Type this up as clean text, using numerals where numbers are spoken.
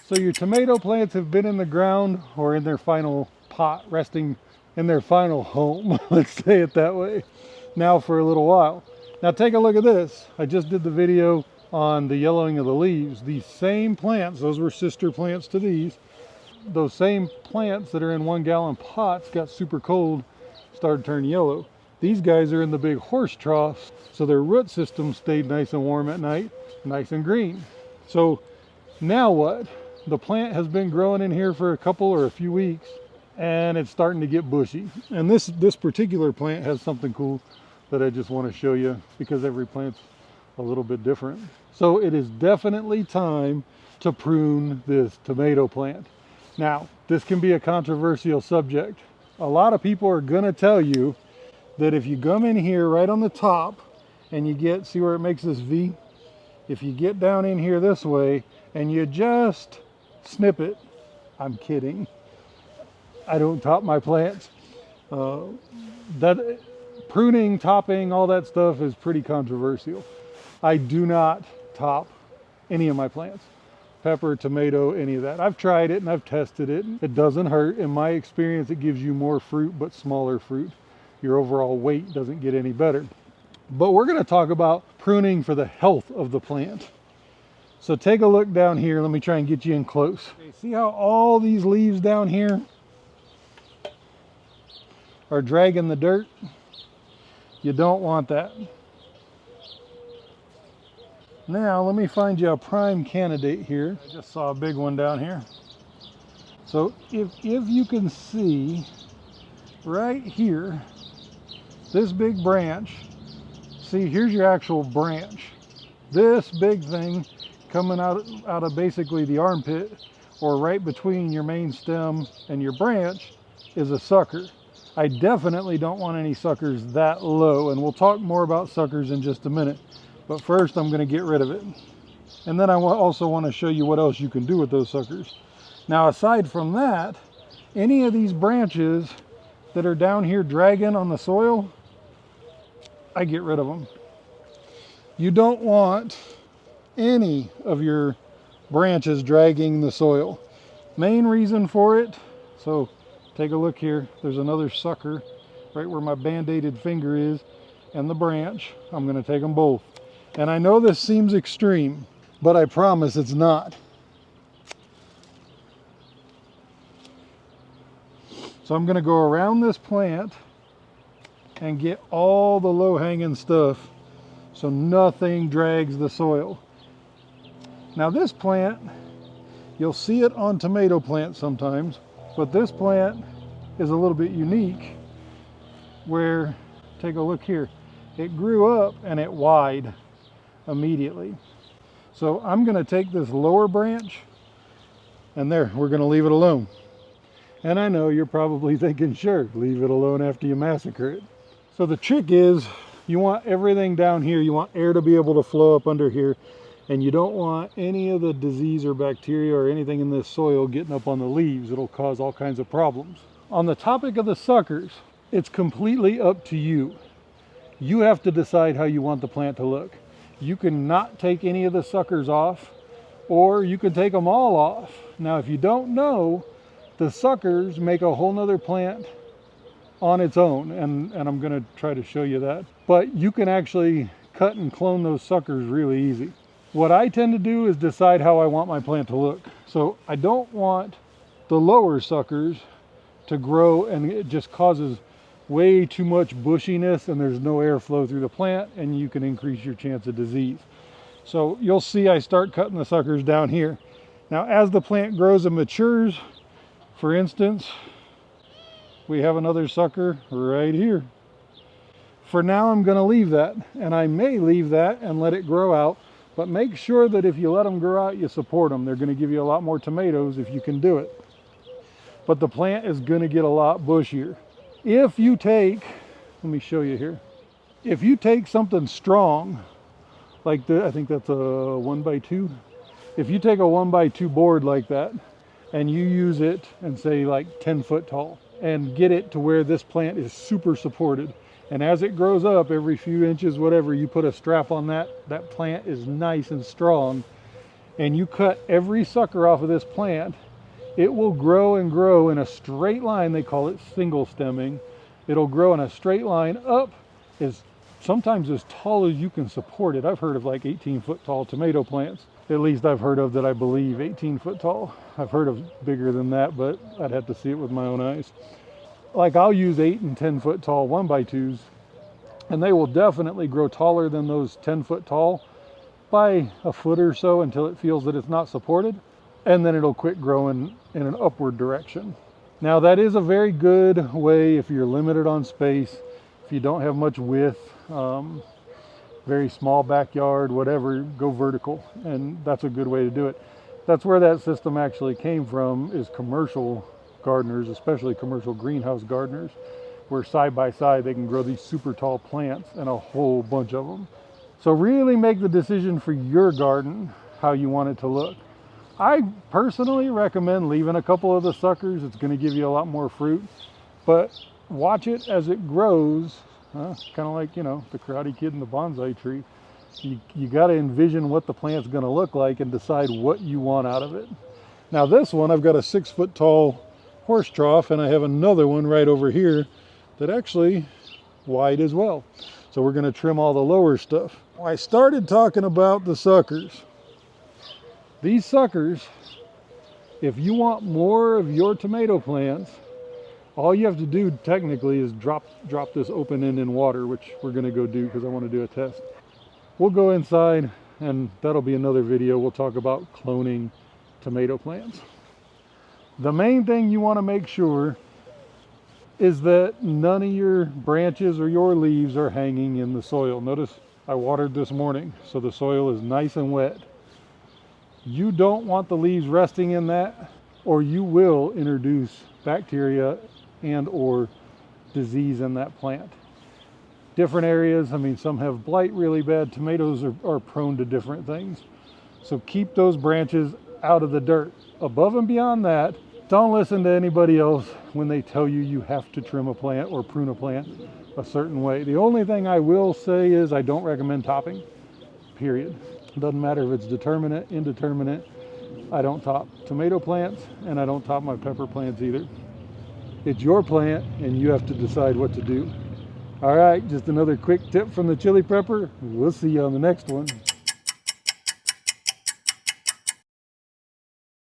So your tomato plants have been in the ground or in their final pot, resting in their final home, let's say it that way, now for a little while. Now take a look at this. I just did the video on the yellowing of the leaves. These same plants, those were sister plants to these, those same plants that are in 1 gallon pots got super cold, started turning yellow. These guys are in the big horse troughs, so their root system stayed nice and warm at night, nice and green. So now what? The plant has been growing in here for a couple or a few weeks, and it's starting to get bushy. And this particular plant has something cool that I just want to show you, because every plant's a little bit different. So it is definitely time to prune this tomato plant. Now, this can be a controversial subject. A lot of people are gonna tell you that if you come in here right on the top and you get, see where it makes this V? If you get down in here this way and you just snip it, I'm kidding. I don't top my plants. That pruning, topping, all that stuff is pretty controversial. I do not top any of my plants. Pepper, tomato, any of that. I've tried it and I've tested it. It doesn't hurt. In my experience, it gives you more fruit, but smaller fruit. Your overall weight doesn't get any better. But we're going to talk about pruning for the health of the plant. So take a look down here. Let me try and get you in close. Okay, see how all these leaves down here are dragging the dirt? You don't want that. Now let me find you a prime candidate here. I just saw a big one down here. So if you can see right here, this big branch, see here's your actual branch. This big thing coming out of basically the armpit, or right between your main stem and your branch, is a sucker. I definitely don't want any suckers that low, and we'll talk more about suckers in just a minute. But first I'm going to get rid of it. And then I also want to show you what else you can do with those suckers. Now aside from that, any of these branches that are down here dragging on the soil, I get rid of them. You don't want any of your branches dragging the soil. Main reason for it, so take a look here. There's another sucker right where my band-aided finger is, and the branch. I'm going to take them both. And I know this seems extreme, but I promise it's not. So I'm going to go around this plant and get all the low-hanging stuff so nothing drags the soil. Now this plant, you'll see it on tomato plants sometimes, but this plant is a little bit unique where, take a look here, it grew up and it wide immediately. So I'm going to take this lower branch, and there, we're going to leave it alone. And I know you're probably thinking, sure, leave it alone after you massacre it. So the trick is, you want everything down here, you want air to be able to flow up under here, and you don't want any of the disease or bacteria or anything in this soil getting up on the leaves. It'll cause all kinds of problems. On the topic of the suckers, it's completely up to you. You have to decide how you want the plant to look. You can not take any of the suckers off, or you can take them all off. Now, if you don't know, the suckers make a whole nother plant on its own, and I'm going to try to show you that. But you can actually cut and clone those suckers really easy. What I tend to do is decide how I want my plant to look. So I don't want the lower suckers to grow, and it just causes way too much bushiness and there's no airflow through the plant, and you can increase your chance of disease. So you'll see I start cutting the suckers down here. Now as the plant grows and matures, for instance, we have another sucker right here. For now I'm going to leave that, and I may leave that and let it grow out, but make sure that if you let them grow out, you support them. They're going to give you a lot more tomatoes if you can do it. But the plant is going to get a lot bushier. If you take, let me show you here. If you take something strong, like I think that's a 1x2. If you take a 1x2 board like that, and you use it and say like 10 foot tall, and get it to where this plant is super supported, and as it grows up every few inches, whatever, you put a strap on that, that plant is nice and strong, and you cut every sucker off of this plant, it will grow and grow in a straight line. They call it single stemming. It'll grow in a straight line up sometimes as tall as you can support it. I've heard of like 18-foot tall tomato plants. At least I've heard of that, I believe 18-foot tall. I've heard of bigger than that, but I'd have to see it with my own eyes. Like I'll use 8 and 10-foot tall 1x2s, and they will definitely grow taller than those 10-foot tall by a foot or so until it feels that it's not supported, and then it'll quit growing in an upward direction. Now that is a very good way if you're limited on space, if you don't have much width, very small backyard, whatever, go vertical, and that's a good way to do it. That's where that system actually came from, is commercial gardeners, especially commercial greenhouse gardeners, where side by side they can grow these super tall plants and a whole bunch of them. So really make the decision for your garden how you want it to look. I personally recommend leaving a couple of the suckers. It's going to give you a lot more fruit, but watch it as it grows. Kind of like, you know, the Karate Kid and the bonsai tree. You got to envision what the plant's going to look like and decide what you want out of it. Now this one, I've got a 6-foot tall horse trough, and I have another one right over here that actually wide as well. So we're going to trim all the lower stuff. I started talking about the suckers. These suckers, if you want more of your tomato plants, all you have to do technically is drop this open end in water, which we're going to go do because I want to do a test. We'll go inside, and that'll be another video. We'll talk about cloning tomato plants. The main thing you want to make sure is that none of your branches or your leaves are hanging in the soil. Notice I watered this morning, so the soil is nice and wet. You don't want the leaves resting in that, or you will introduce bacteria and or disease in that plant. Different areas, I mean, some have blight really bad. Tomatoes are prone to different things. So keep those branches out of the dirt. Above and beyond that, don't listen to anybody else when they tell you you have to trim a plant or prune a plant a certain way. The only thing I will say is I don't recommend topping, period. It doesn't matter if it's determinate, indeterminate. I don't top tomato plants, and I don't top my pepper plants either. It's your plant, and you have to decide what to do. All right, just another quick tip from the chili prepper. We'll see you on the next one.